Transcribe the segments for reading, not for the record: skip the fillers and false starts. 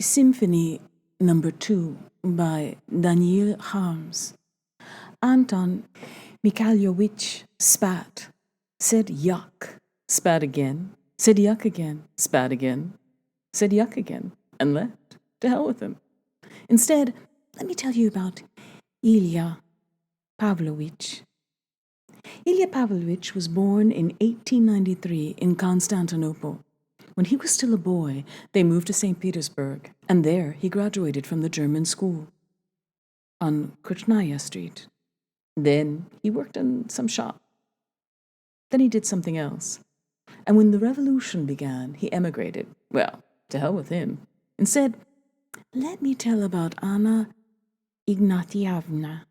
Symphony Number 2 by Daniil Kharms. Anton Mikhailovich spat, said yuck, spat again, said yuck again, spat again, said yuck again, and left. To hell with him. Instead, let me tell you about Elia Pavlovic. Elia Pavlovic was born in 1893 in Constantinople. When he was still a boy, they moved to St. Petersburg, and there he graduated from the German school on Krasnaya Street. Then he worked in some shop. Then he did something else. And when the revolution began, he emigrated. Well, to hell with him. Instead, let me tell about Anna Ignatievna.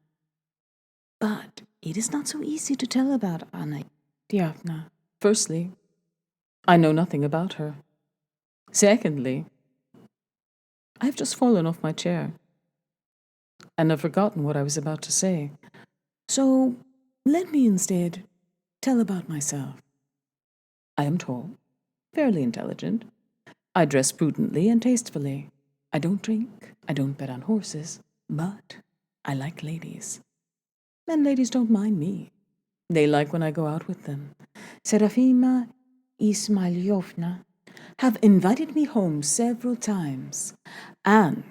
But it is not so easy to tell about Anna Ignatievna. Firstly, I know nothing about her. Secondly, I have just fallen off my chair and have forgotten what I was about to say. So let me instead tell about myself. I am tall, fairly intelligent. I dress prudently and tastefully. I don't drink, I don't bet on horses, but I like ladies. And ladies don't mind me. They like when I go out with them. Serafima Ismailovna have invited me home several times, and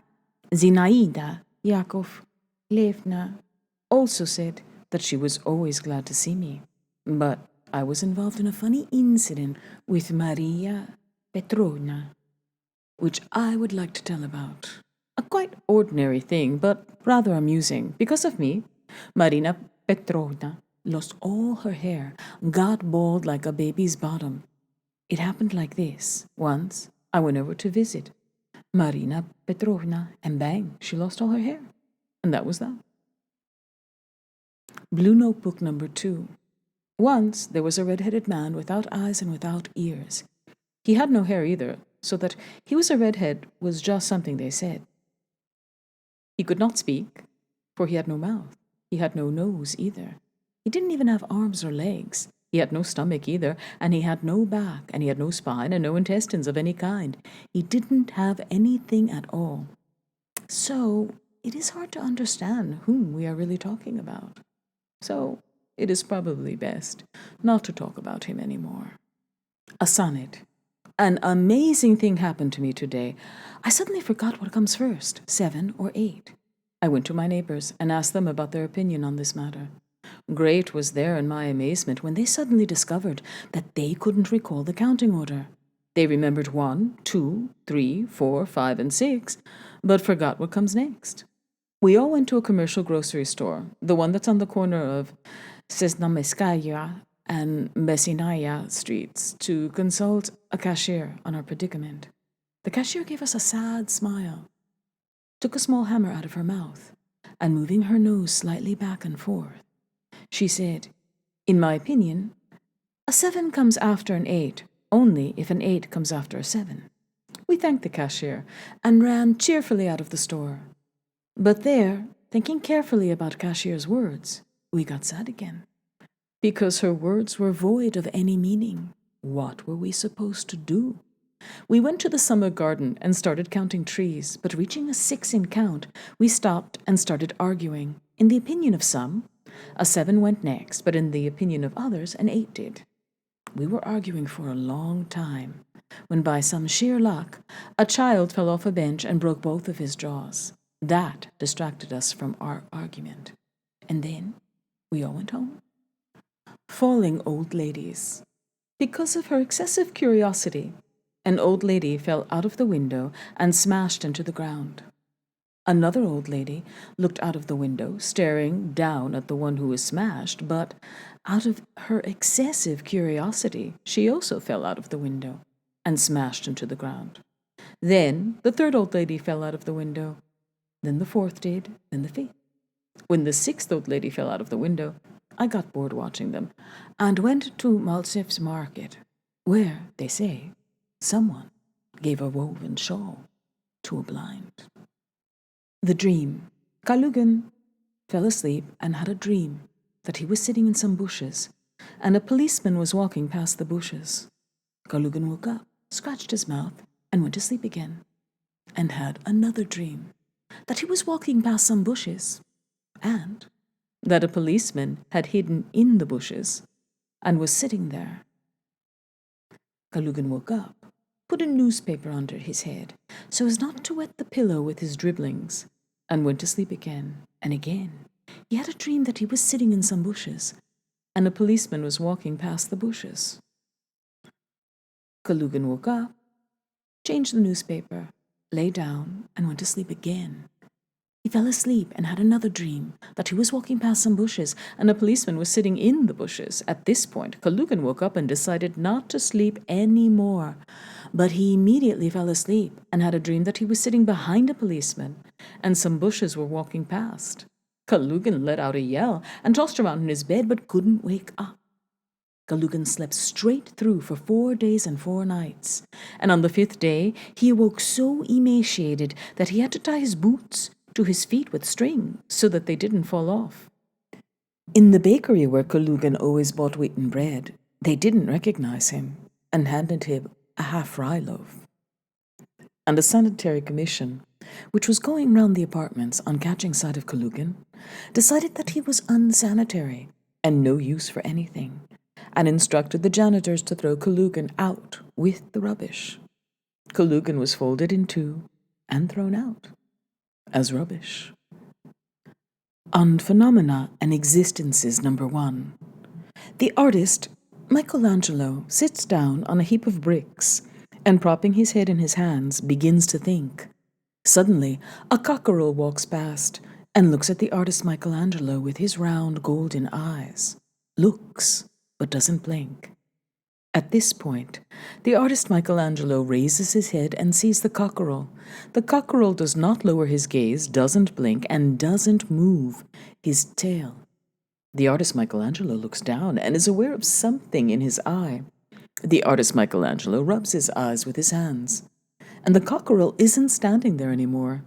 Zinaida Yakovlevna also said that she was always glad to see me. But I was involved in a funny incident with Maria Petrovna, which I would like to tell about. A quite ordinary thing, but rather amusing. Because of me, Marina Petrovna lost all her hair, got bald like a baby's bottom. It happened like this. Once, I went over to visit Marina Petrovna, and bang, she lost all her hair. And that was that. Blue Notebook Number 2. Once, there was a redheaded man without eyes and without ears. He had no hair either, so that he was a redhead was just something they said. He could not speak, for he had no mouth. He had no nose either. He didn't even have arms or legs. He had no stomach either, and he had no back, and he had no spine and no intestines of any kind. He didn't have anything at all. So it is hard to understand whom we are really talking about. So it is probably best not to talk about him anymore. A sonnet. An amazing thing happened to me today. I suddenly forgot what comes first, 7 or 8. I went to my neighbors and asked them about their opinion on this matter. Great was there in my amazement when they suddenly discovered that they couldn't recall the counting order. They remembered 1, 2, 3, 4, 5, and 6, but forgot what comes next. We all went to a commercial grocery store, the one that's on the corner of Sesnameskaya and Messinaya streets, to consult a cashier on our predicament. The cashier gave us a sad smile, took a small hammer out of her mouth, and moving her nose slightly back and forth, she said, "In my opinion, a 7 comes after an 8, only if an 8 comes after a 7. We thanked the cashier and ran cheerfully out of the store. But there, thinking carefully about cashier's words, we got sad again. Because her words were void of any meaning. What were we supposed to do? We went to the summer garden and started counting trees, but reaching a 6 in count, we stopped and started arguing. In the opinion of some, a 7 went next, but in the opinion of others, an 8 did. We were arguing for a long time, when by some sheer luck, a child fell off a bench and broke both of his jaws. That distracted us from our argument. And then we all went home. Falling old ladies. Because of her excessive curiosity, an old lady fell out of the window and smashed into the ground. Another old lady looked out of the window, staring down at the one who was smashed, but out of her excessive curiosity, she also fell out of the window and smashed into the ground. Then the third old lady fell out of the window. Then the fourth did, then the fifth. When the sixth old lady fell out of the window, I got bored watching them and went to Maltsev's market, where, they say, someone gave a woven shawl to a blind. The dream. Kalugin fell asleep and had a dream that he was sitting in some bushes, and a policeman was walking past the bushes. Kalugin woke up, scratched his mouth, and went to sleep again. and had another dream, that he was walking past some bushes, and that a policeman had hidden in the bushes and was sitting there. Kalugin woke up, put a newspaper under his head so as not to wet the pillow with his dribblings, and went to sleep again and again. He had a dream that he was sitting in some bushes, and a policeman was walking past the bushes. Kalugin woke up, changed the newspaper, lay down, and went to sleep again. He fell asleep and had another dream, that he was walking past some bushes, and a policeman was sitting in the bushes. At this point, Kalugin woke up and decided not to sleep any more. But he immediately fell asleep and had a dream that he was sitting behind a policeman, and some bushes were walking past. Kalugin let out a yell and tossed around in his bed, but couldn't wake up. Kalugin slept straight through for 4 days and 4 nights, and on the 5th day he awoke so emaciated that he had to tie his boots to his feet with string so that they didn't fall off. In the bakery where Kalugin always bought wheaten bread, they didn't recognize him and handed him a half-rye loaf. And the sanitary commission, which was going round the apartments on catching sight of Kalugin, decided that he was unsanitary and no use for anything, and instructed the janitors to throw Kalugin out with the rubbish. Kalugin was folded in two and thrown out as rubbish. On Phenomena and Existences, number 1. The artist, Michelangelo, sits down on a heap of bricks and, propping his head in his hands, begins to think. Suddenly, a cockerel walks past and looks at the artist Michelangelo with his round golden eyes. Looks, but doesn't blink. At this point, the artist Michelangelo raises his head and sees the cockerel. The cockerel does not lower his gaze, doesn't blink, and doesn't move his tail. The artist Michelangelo looks down and is aware of something in his eye. The artist Michelangelo rubs his eyes with his hands, and the cockerel isn't standing there anymore.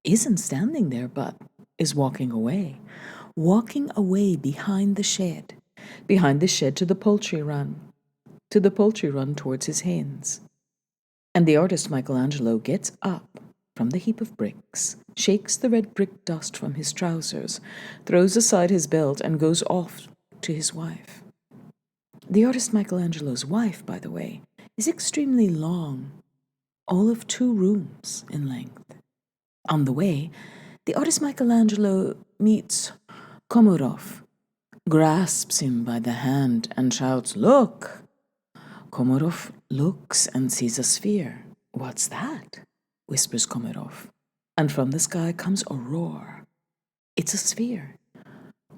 Isn't standing there, but is walking away behind the shed to the poultry run. Towards his hens. And the artist Michelangelo gets up from the heap of bricks, shakes the red brick dust from his trousers, throws aside his belt, and goes off to his wife. The artist Michelangelo's wife, by the way, is extremely long, all of 2 rooms in length. On the way, the artist Michelangelo meets Komorov, grasps him by the hand, and shouts, "Look!" Komorov looks and sees a sphere. "What's that?" whispers Komorov. And from the sky comes a roar. It's a sphere.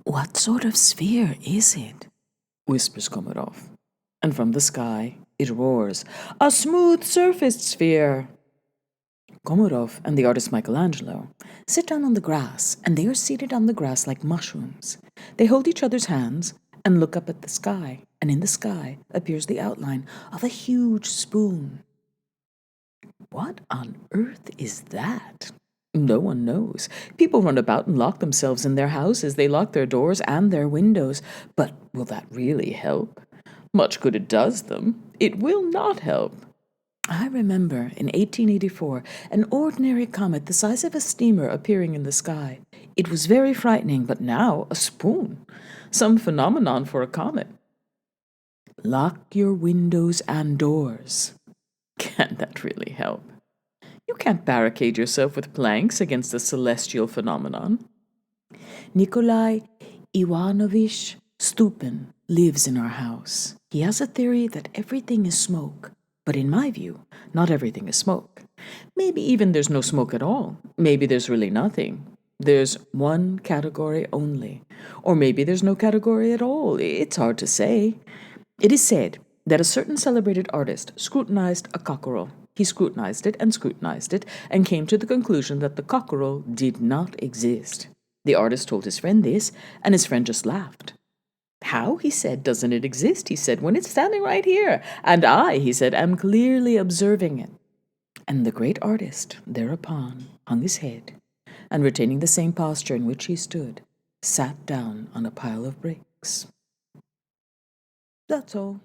"What sort of sphere is it?" whispers Komorov. And from the sky it roars, "A smooth-surfaced sphere!" Komorov and the artist Michelangelo sit down on the grass, and they are seated on the grass like mushrooms. They hold each other's hands and look up at the sky, and in the sky appears the outline of a huge spoon. What on earth is that? No one knows. People run about and lock themselves in their houses. They lock their doors and their windows. But will that really help? Much good it does them. It will not help. I remember in 1884 an ordinary comet the size of a steamer appearing in the sky. It was very frightening, but now a spoon. Some phenomenon for a comet. Lock your windows and doors. Can that really help? You can't barricade yourself with planks against a celestial phenomenon. Nikolai Ivanovich Stupin lives in our house. He has a theory that everything is smoke. But in my view, not everything is smoke. Maybe even there's no smoke at all. Maybe there's really nothing. There's one category only. Or maybe there's no category at all. It's hard to say. It is said that a certain celebrated artist scrutinized a cockerel. He scrutinized it and came to the conclusion that the cockerel did not exist. The artist told his friend this, and his friend just laughed. "How?" he said. "Doesn't it exist?" He said, "when it's standing right here. And I," he said, "am clearly observing it." And the great artist thereupon hung his head, and retaining the same posture in which he stood, sat down on a pile of bricks. That's all.